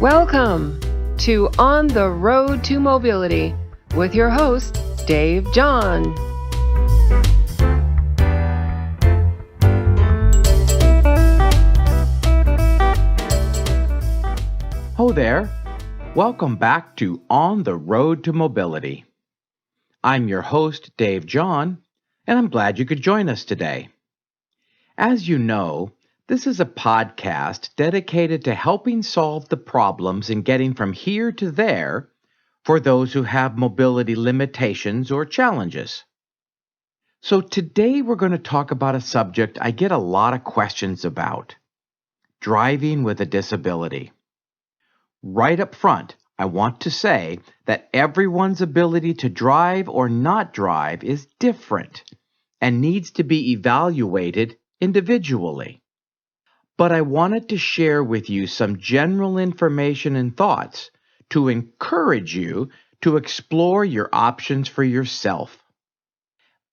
Welcome to On the Road to Mobility with your host, Dave John. Ho there! Welcome back to On the Road to Mobility. I'm your host, Dave John, and I'm glad you could join us today. As you know, this is a podcast dedicated to helping solve the problems in getting from here to there for those who have mobility limitations or challenges. So today we're going to talk about a subject I get a lot of questions about: driving with a disability. Right up front, I want to say that everyone's ability to drive or not drive is different and needs to be evaluated individually. But I wanted to share with you some general information and thoughts to encourage you to explore your options for yourself.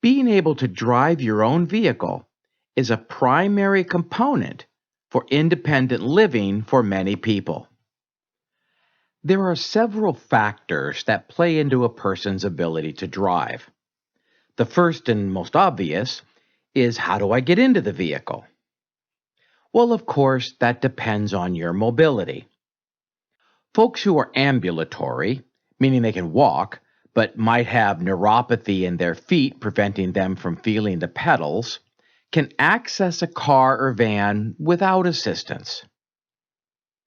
Being able to drive your own vehicle is a primary component for independent living for many people. There are several factors that play into a person's ability to drive. The first and most obvious is, how do I get into the vehicle? Well, of course, that depends on your mobility. Folks who are ambulatory, meaning they can walk, but might have neuropathy in their feet preventing them from feeling the pedals, can access a car or van without assistance.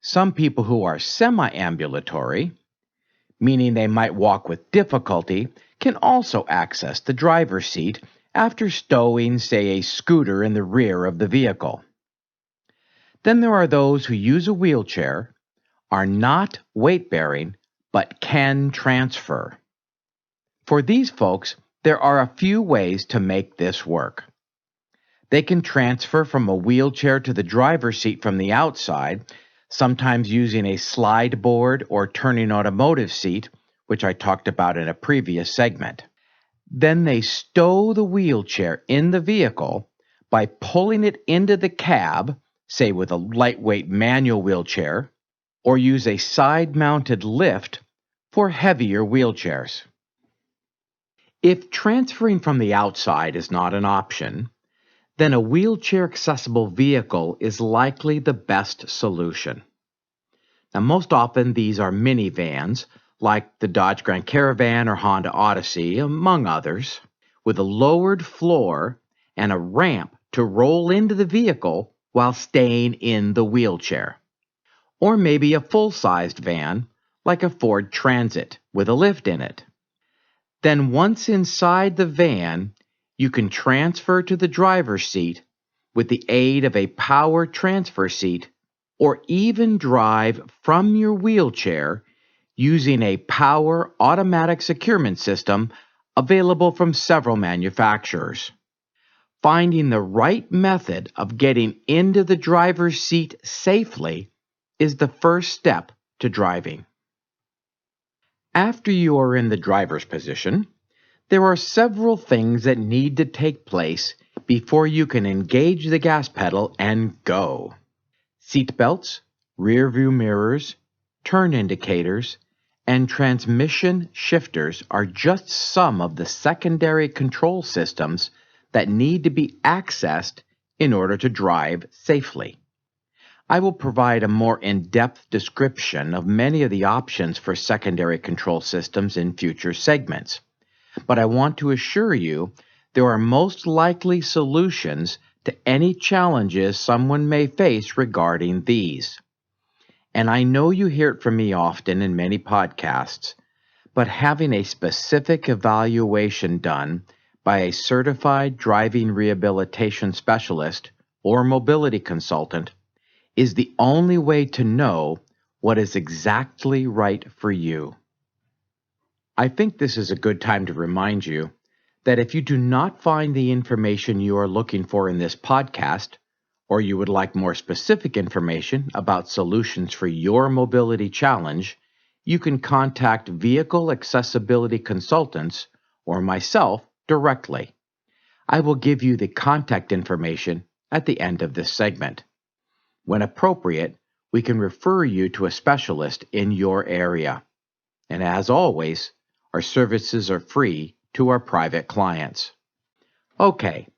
Some people who are semi-ambulatory, meaning they might walk with difficulty, can also access the driver's seat after stowing, say, a scooter in the rear of the vehicle. Then there are those who use a wheelchair, are not weight-bearing, but can transfer. For these folks, there are a few ways to make this work. They can transfer from a wheelchair to the driver's seat from the outside, sometimes using a slide board or turning automotive seat, which I talked about in a previous segment. Then they stow the wheelchair in the vehicle by pulling it into the cab, say with a lightweight manual wheelchair, or use a side-mounted lift for heavier wheelchairs. If transferring from the outside is not an option, then a wheelchair-accessible vehicle is likely the best solution. Now, most often these are minivans, like the Dodge Grand Caravan or Honda Odyssey, among others, with a lowered floor and a ramp to roll into the vehicle while staying in the wheelchair. Or maybe a full-sized van, like a Ford Transit, with a lift in it. Then once inside the van, you can transfer to the driver's seat with the aid of a power transfer seat, or even drive from your wheelchair using a power automatic securement system available from several manufacturers. Finding the right method of getting into the driver's seat safely is the first step to driving. After you are in the driver's position, there are several things that need to take place before you can engage the gas pedal and go. Seat belts, rear view mirrors, turn indicators, and transmission shifters are just some of the secondary control systems that need to be accessed in order to drive safely. I will provide a more in-depth description of many of the options for secondary control systems in future segments, but I want to assure you there are most likely solutions to any challenges someone may face regarding these. And I know you hear it from me often in many podcasts, but having a specific evaluation done by a certified driving rehabilitation specialist or mobility consultant is the only way to know what is exactly right for you. I think this is a good time to remind you that if you do not find the information you are looking for in this podcast, or you would like more specific information about solutions for your mobility challenge, you can contact Vehicle Accessibility Consultants or myself directly. I will give you the contact information at the end of this segment. When appropriate, we can refer you to a specialist in your area. And as always, our services are free to our private clients. Okay,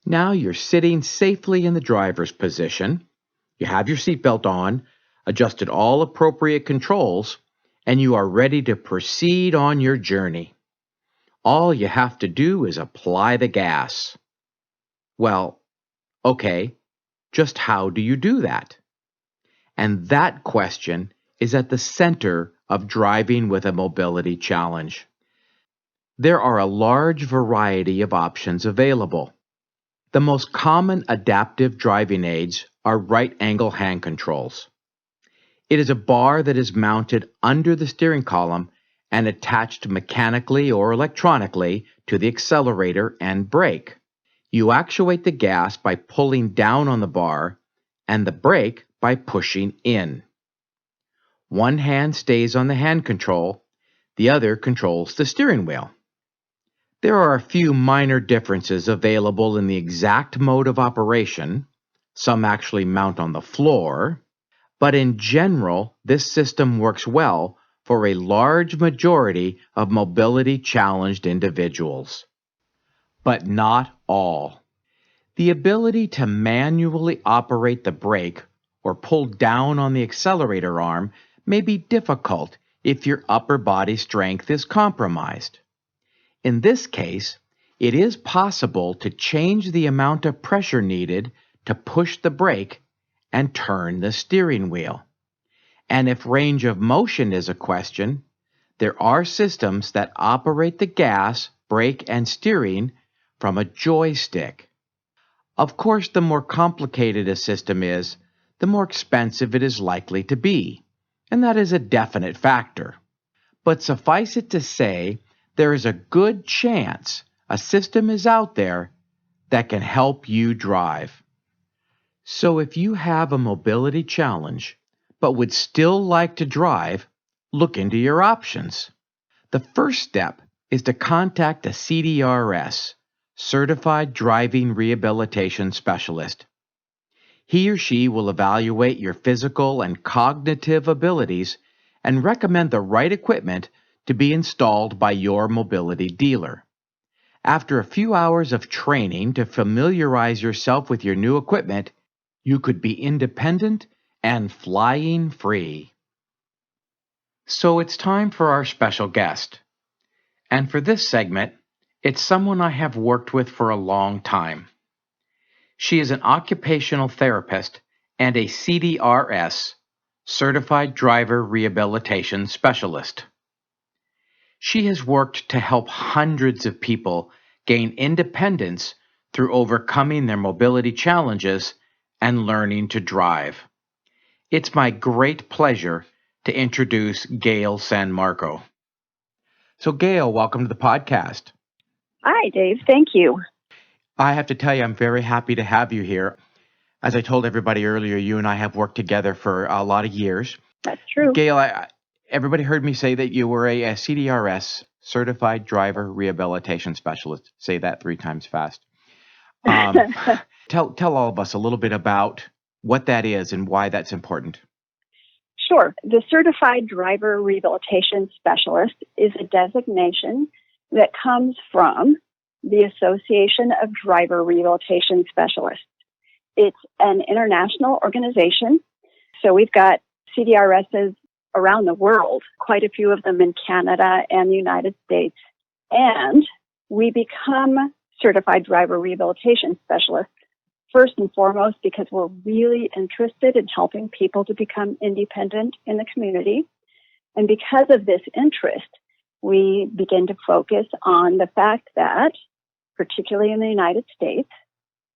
now you're sitting safely in the driver's position. You have your seatbelt on, adjusted all appropriate controls, and you are ready to proceed on your journey. All you have to do is apply the gas. Well, okay, just how do you do that? And that question is at the center of driving with a mobility challenge. There are a large variety of options available. The most common adaptive driving aids are right-angle hand controls. It is a bar that is mounted under the steering column and attached mechanically or electronically to the accelerator and brake. You actuate the gas by pulling down on the bar and the brake by pushing in. One hand stays on the hand control, the other controls the steering wheel. There are a few minor differences available in the exact mode of operation. Some actually mount on the floor, but in general, this system works well for a large majority of mobility-challenged individuals. But not all. The ability to manually operate the brake or pull down on the accelerator arm may be difficult if your upper body strength is compromised. In this case, it is possible to change the amount of pressure needed to push the brake and turn the steering wheel. And if range of motion is a question, there are systems that operate the gas, brake, and steering from a joystick. Of course, the more complicated a system is, the more expensive it is likely to be, and that is a definite factor. But suffice it to say, there is a good chance a system is out there that can help you drive. So if you have a mobility challenge, but would still like to drive, look into your options. The first step is to contact a CDRS, Certified Driving Rehabilitation Specialist. He or she will evaluate your physical and cognitive abilities and recommend the right equipment to be installed by your mobility dealer. After a few hours of training to familiarize yourself with your new equipment, you could be independent and flying free. So it's time for our special guest. And for this segment, it's someone I have worked with for a long time. She is an occupational therapist and a CDRS, Certified Driver Rehabilitation Specialist. She has worked to help hundreds of people gain independence through overcoming their mobility challenges and learning to drive. It's my great pleasure to introduce Gail San Marco. So Gail, welcome to the podcast. Hi, Dave. Thank you. I have to tell you, I'm very happy to have you here. As I told everybody earlier, you and I have worked together for a lot of years. That's true. Gail, everybody heard me say that you were a CDRS, Certified Driver Rehabilitation Specialist. Say that 3 times fast. Tell all of us a little bit about what that is and why that's important. Sure. The Certified Driver Rehabilitation Specialist is a designation that comes from the Association of Driver Rehabilitation Specialists. It's an international organization, so we've got CDRSs around the world, quite a few of them in Canada and the United States, and we become Certified Driver Rehabilitation Specialists first and foremost because we're really interested in helping people to become independent in the community, and because of this interest, we begin to focus on the fact that, particularly in the United States,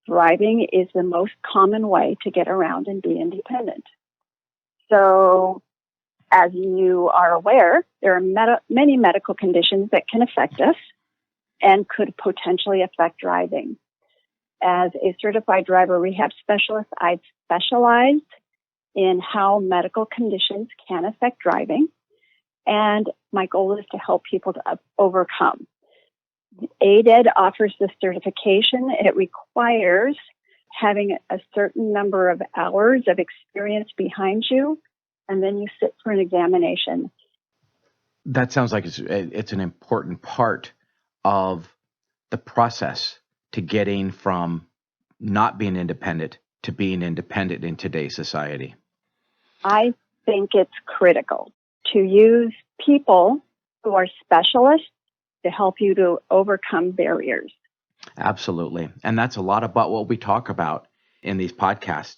driving is the most common way to get around and be independent. So, as you are aware, there are many medical conditions that can affect us and could potentially affect driving. As a certified driver rehab specialist, I've specialized in how medical conditions can affect driving, and my goal is to help people to overcome. ADED offers this certification. It requires having a certain number of hours of experience behind you, and then you sit for an examination. That sounds like it's an important part of the process to getting from not being independent to being independent in today's society. I think it's critical to use people who are specialists to help you to overcome barriers. Absolutely. And that's a lot about what we talk about in these podcasts.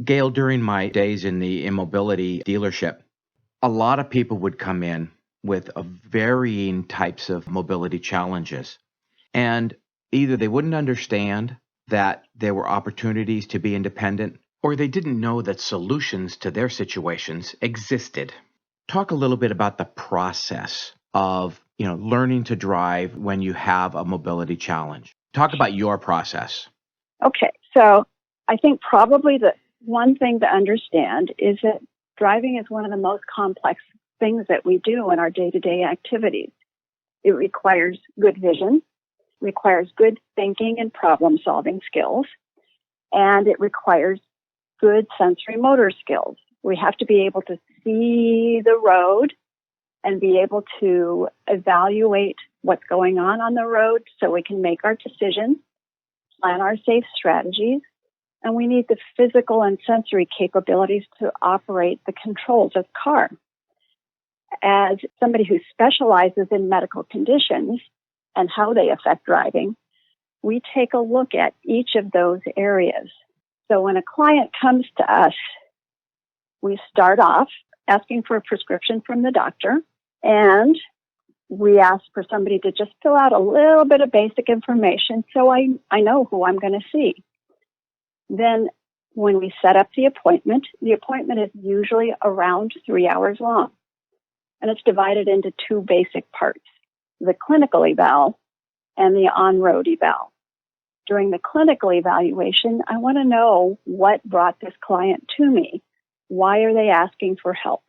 Gail, during my days in the immobility dealership, a lot of people would come in with varying types of mobility challenges. And either they wouldn't understand that there were opportunities to be independent, or they didn't know that solutions to their situations existed. Talk a little bit about the process of, learning to drive when you have a mobility challenge. Talk about your process. Okay, so I think probably the one thing to understand is that driving is one of the most complex things that we do in our day-to-day activities. It requires good vision, requires good thinking and problem-solving skills, and it requires good sensory motor skills. We have to be able to see the road and be able to evaluate what's going on the road so we can make our decisions, plan our safe strategies, and we need the physical and sensory capabilities to operate the controls of the car. As somebody who specializes in medical conditions and how they affect driving, we take a look at each of those areas. So when a client comes to us, we start off asking for a prescription from the doctor, and we ask for somebody to just fill out a little bit of basic information so I know who I'm going to see. Then when we set up the appointment is usually around 3 hours long, and it's divided into two basic parts, the clinical eval and the on-road eval. During the clinical evaluation, I want to know what brought this client to me. Why are they asking for help?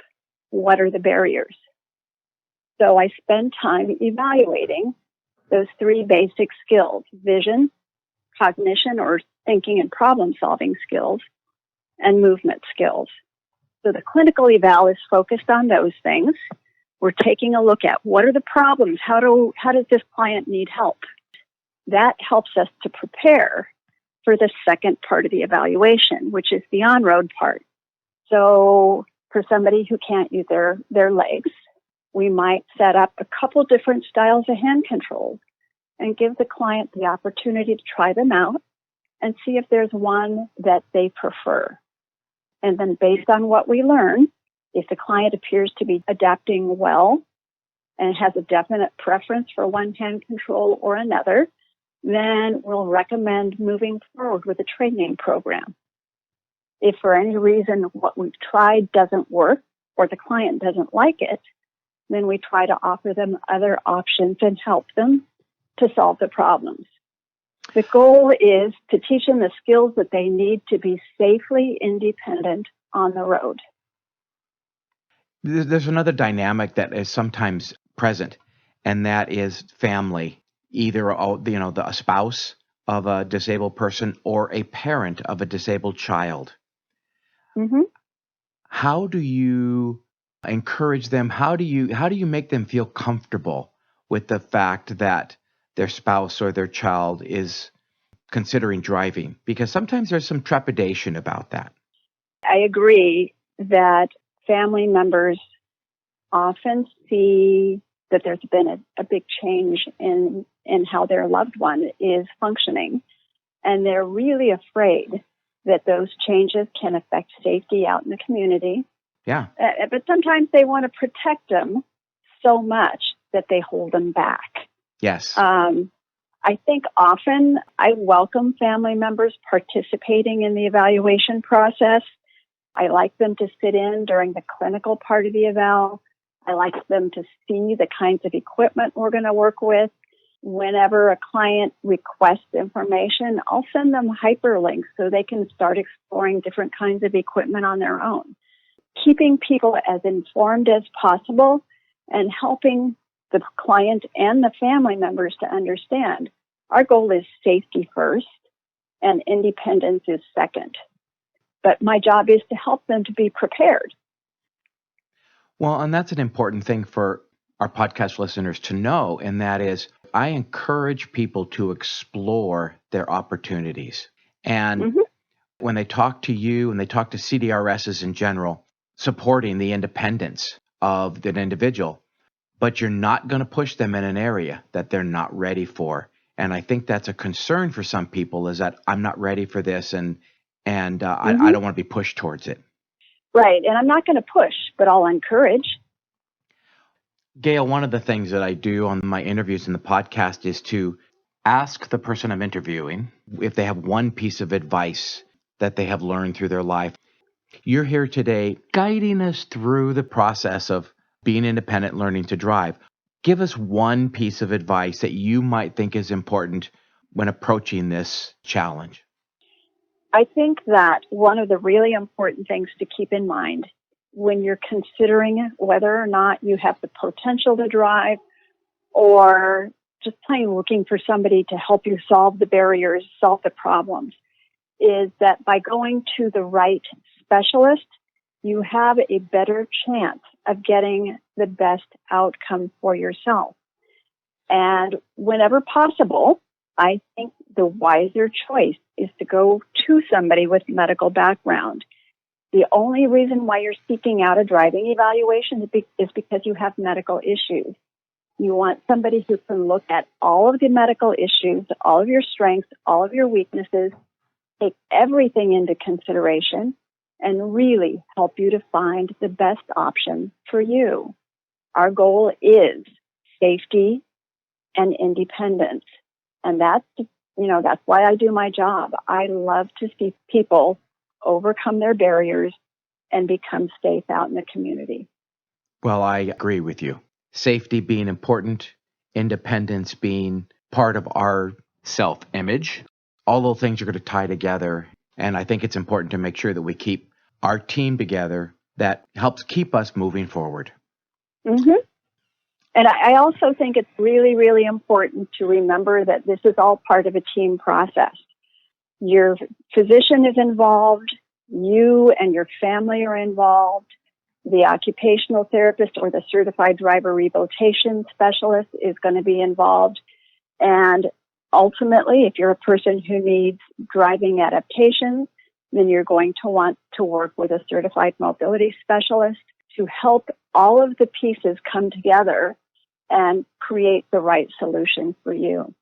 What are the barriers? So I spend time evaluating those three basic skills: vision, cognition or thinking and problem-solving skills, and movement skills. So the clinical eval is focused on those things. We're taking a look at what are the problems? How does this client need help? That helps us to prepare for the second part of the evaluation, which is the on-road part. So for somebody who can't use their legs, we might set up a couple different styles of hand controls and give the client the opportunity to try them out and see if there's one that they prefer. And then based on what we learn, if the client appears to be adapting well and has a definite preference for one hand control or another, then we'll recommend moving forward with a training program. If for any reason what we've tried doesn't work or the client doesn't like it, then we try to offer them other options and help them to solve the problems. The goal is to teach them the skills that they need to be safely independent on the road. There's another dynamic that is sometimes present, and that is family, either a spouse of a disabled person or a parent of a disabled child. Mm-hmm. How do you encourage them? How do you make them feel comfortable with the fact that their spouse or their child is considering driving? Because sometimes there's some trepidation about that. I agree that family members often see that there's been a big change in how their loved one is functioning, and they're really afraid that those changes can affect safety out in the community. Yeah. But sometimes they want to protect them so much that they hold them back. Yes. I think often I welcome family members participating in the evaluation process. I like them to sit in during the clinical part of the eval. I like them to see the kinds of equipment we're going to work with. Whenever a client requests information, I'll send them hyperlinks so they can start exploring different kinds of equipment on their own. Keeping people as informed as possible and helping the client and the family members to understand our goal is safety first, and independence is second. But my job is to help them to be prepared. Well, and that's an important thing for our podcast listeners to know, and that is I encourage people to explore their opportunities. And when they talk to you and they talk to CDRSs in general, supporting the independence of that individual, but you're not going to push them in an area that they're not ready for. And I think that's a concern for some people, is that I'm not ready for this, and I don't want to be pushed towards it. Right. And I'm not going to push, but I'll encourage. Gail, one of the things that I do on my interviews in the podcast is to ask the person I'm interviewing if they have one piece of advice that they have learned through their life. You're here today guiding us through the process of being independent, learning to drive. Give us one piece of advice that you might think is important when approaching this challenge. I think that one of the really important things to keep in mind when you're considering whether or not you have the potential to drive, or just plain looking for somebody to help you solve the barriers, solve the problems, is that by going to the right specialist, you have a better chance of getting the best outcome for yourself. And whenever possible, I think the wiser choice is to go to somebody with medical background. The only reason why you're seeking out a driving evaluation is because you have medical issues. You want somebody who can look at all of the medical issues, all of your strengths, all of your weaknesses, take everything into consideration, and really help you to find the best option for you. Our goal is safety and independence. And that's why I do my job. I love to see people overcome their barriers and become safe out in the community. Well, I agree with you. Safety being important, independence being part of our self-image. All those things are going to tie together. And I think it's important to make sure that we keep our team together that helps keep us moving forward. Mm-hmm. And I also think it's really, really important to remember that this is all part of a team process. Your physician is involved, you and your family are involved, the occupational therapist or the certified driver rehabilitation specialist is going to be involved. And ultimately, if you're a person who needs driving adaptation, then you're going to want to work with a certified mobility specialist to help all of the pieces come together and create the right solution for you.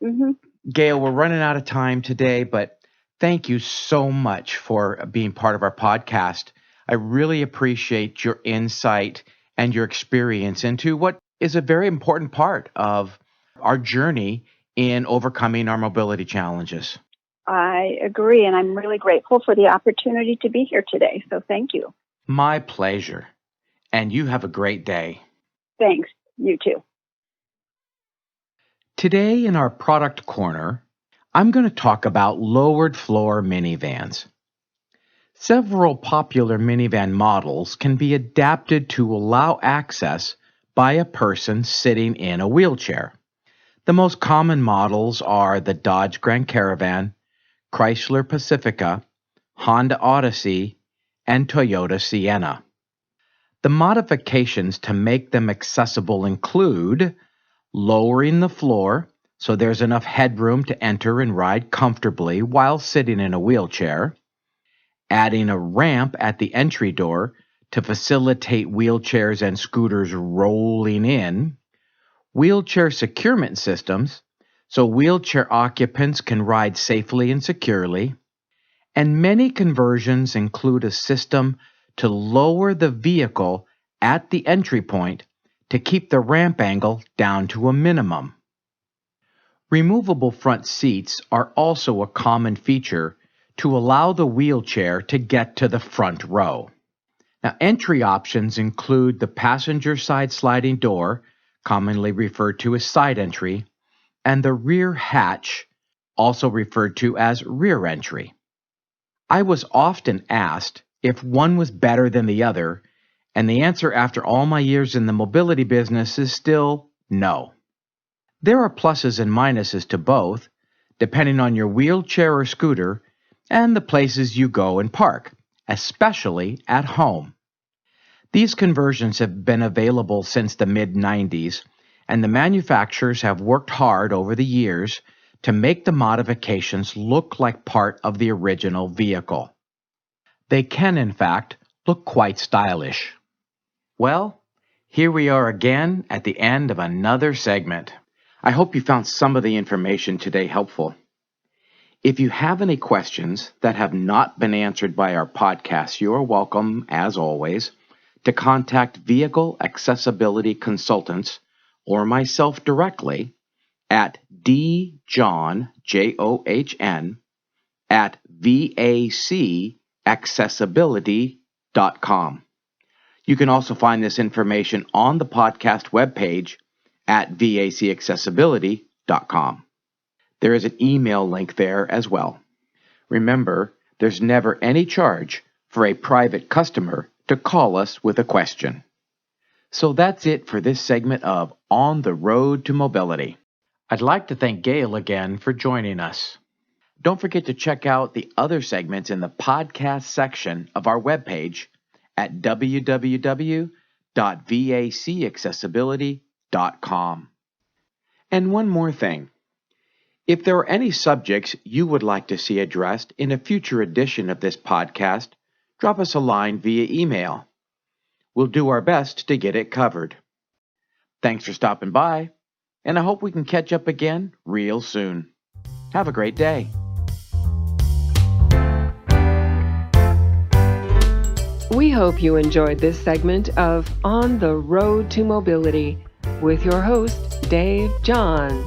Mm-hmm. Gail, we're running out of time today, but thank you so much for being part of our podcast. I really appreciate your insight and your experience into what is a very important part of our journey in overcoming our mobility challenges. I agree, and I'm really grateful for the opportunity to be here today, so thank you. My pleasure. And you have a great day. Thanks. You too. Today in our product corner, I'm going to talk about lowered floor minivans. Several popular minivan models can be adapted to allow access by a person sitting in a wheelchair. The most common models are the Dodge Grand Caravan, Chrysler Pacifica, Honda Odyssey, and Toyota Sienna. The modifications to make them accessible include lowering the floor so there's enough headroom to enter and ride comfortably while sitting in a wheelchair, adding a ramp at the entry door to facilitate wheelchairs and scooters rolling in, wheelchair securement systems so wheelchair occupants can ride safely and securely, and many conversions include a system to lower the vehicle at the entry point to keep the ramp angle down to a minimum. Removable front seats are also a common feature to allow the wheelchair to get to the front row. Now, entry options include the passenger side sliding door, commonly referred to as side entry, and the rear hatch, also referred to as rear entry. I was often asked if one was better than the other, and the answer after all my years in the mobility business is still no. There are pluses and minuses to both, depending on your wheelchair or scooter and the places you go and park, especially at home. These conversions have been available since the mid-90s, and the manufacturers have worked hard over the years to make the modifications look like part of the original vehicle. They can, in fact, look quite stylish. Well, here we are again at the end of another segment. I hope you found some of the information today helpful. If you have any questions that have not been answered by our podcast, you are welcome, as always, to contact Vehicle Accessibility Consultants or myself directly at djohn, John, at vacaccessibility.com. You can also find this information on the podcast webpage at vacaccessibility.com. There is an email link there as well. Remember, there's never any charge for a private customer to call us with a question. So that's it for this segment of On the Road to Mobility. I'd like to thank Gail again for joining us. Don't forget to check out the other segments in the podcast section of our webpage at www.vacaccessibility.com. And one more thing. If there are any subjects you would like to see addressed in a future edition of this podcast, drop us a line via email. We'll do our best to get it covered. Thanks for stopping by, and I hope we can catch up again real soon. Have a great day. We hope you enjoyed this segment of On the Road to Mobility with your host, Dave John.